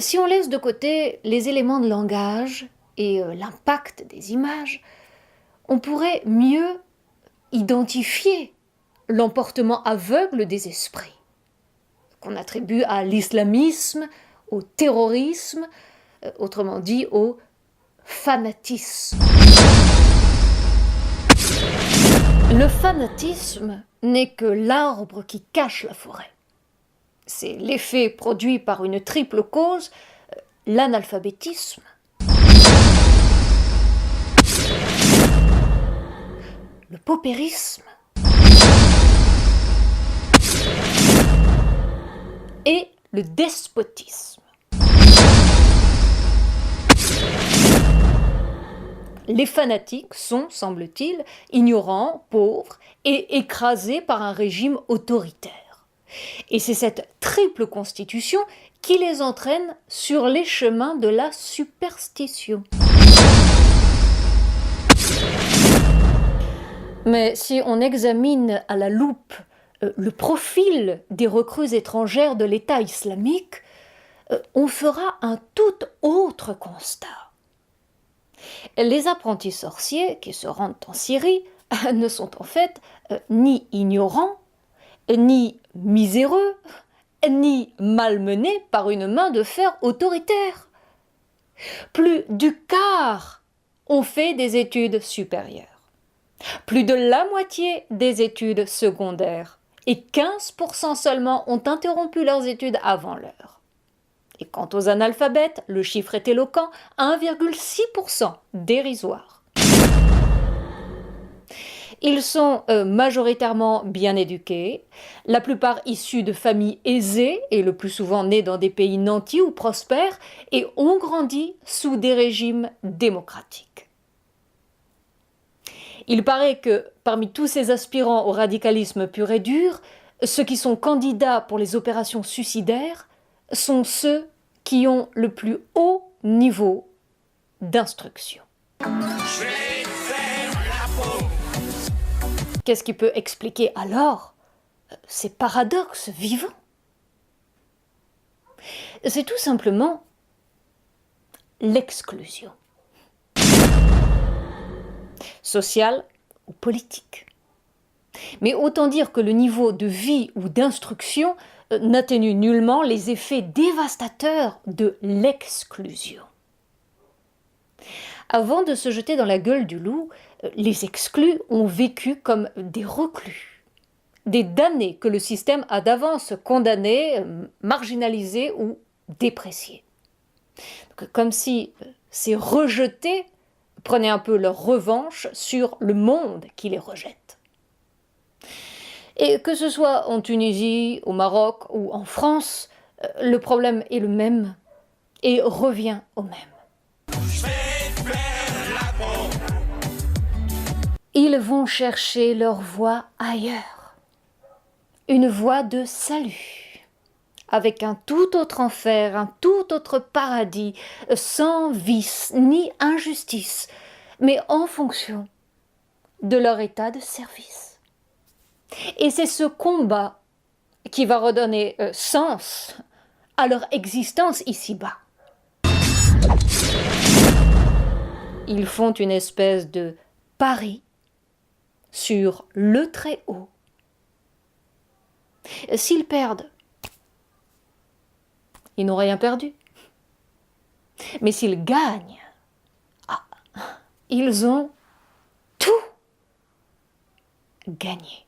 Si on laisse de côté les éléments de langage et l'impact des images, on pourrait mieux identifier l'emportement aveugle des esprits, qu'on attribue à l'islamisme, au terrorisme, autrement dit au fanatisme. Le fanatisme n'est que l'arbre qui cache la forêt. C'est l'effet produit par une triple cause, l'analphabétisme, le paupérisme et le despotisme. Les fanatiques sont, semble-t-il, ignorants, pauvres et écrasés par un régime autoritaire. Et c'est cette triple constitution qui les entraîne sur les chemins de la superstition. Mais si on examine à la loupe le profil des recrues étrangères de l'État islamique, on fera un tout autre constat. Les apprentis sorciers qui se rendent en Syrie ne sont en fait ni ignorants, ni miséreux, ni malmenés par une main de fer autoritaire. Plus du quart ont fait des études supérieures, plus de la moitié des études secondaires, et 15% seulement ont interrompu leurs études avant l'heure. Et quant aux analphabètes, le chiffre est éloquent, 1,6%, dérisoire. Ils sont majoritairement bien éduqués, la plupart issus de familles aisées et le plus souvent nés dans des pays nantis ou prospères et ont grandi sous des régimes démocratiques. Il paraît que parmi tous ces aspirants au radicalisme pur et dur, ceux qui sont candidats pour les opérations suicidaires sont ceux qui ont le plus haut niveau d'instruction. Qu'est-ce qui peut expliquer alors ces paradoxes vivants? C'est tout simplement l'exclusion. Sociale ou politique. Mais autant dire que le niveau de vie ou d'instruction n'atténue nullement les effets dévastateurs de l'exclusion. Avant de se jeter dans la gueule du loup, les exclus ont vécu comme des reclus, des damnés que le système a d'avance condamnés, marginalisés ou dépréciés. Donc, comme si ces rejetés prenaient un peu leur revanche sur le monde qui les rejette. Et que ce soit en Tunisie, au Maroc ou en France, le problème est le même et revient au même. Ils vont chercher leur voie ailleurs, une voie de salut, avec un tout autre enfer, un tout autre paradis, sans vice ni injustice, mais en fonction de leur état de service. Et c'est ce combat qui va redonner sens à leur existence ici-bas. Ils font une espèce de pari sur le très haut. S'ils perdent, ils n'ont rien perdu. Mais s'ils gagnent, ils ont tout gagné.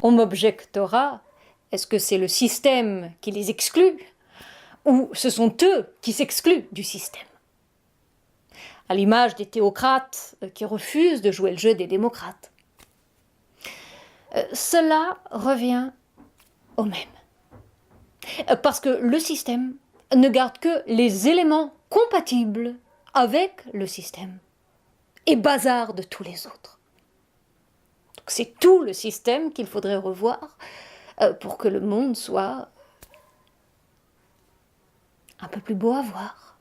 On m'objectera, est-ce que c'est le système qui les exclut ou ce sont eux qui s'excluent du système? À l'image des théocrates qui refusent de jouer le jeu des démocrates. Cela revient au même. Parce que le système ne garde que les éléments compatibles avec le système et bazarde tous les autres. Donc c'est tout le système qu'il faudrait revoir pour que le monde soit un peu plus beau à voir.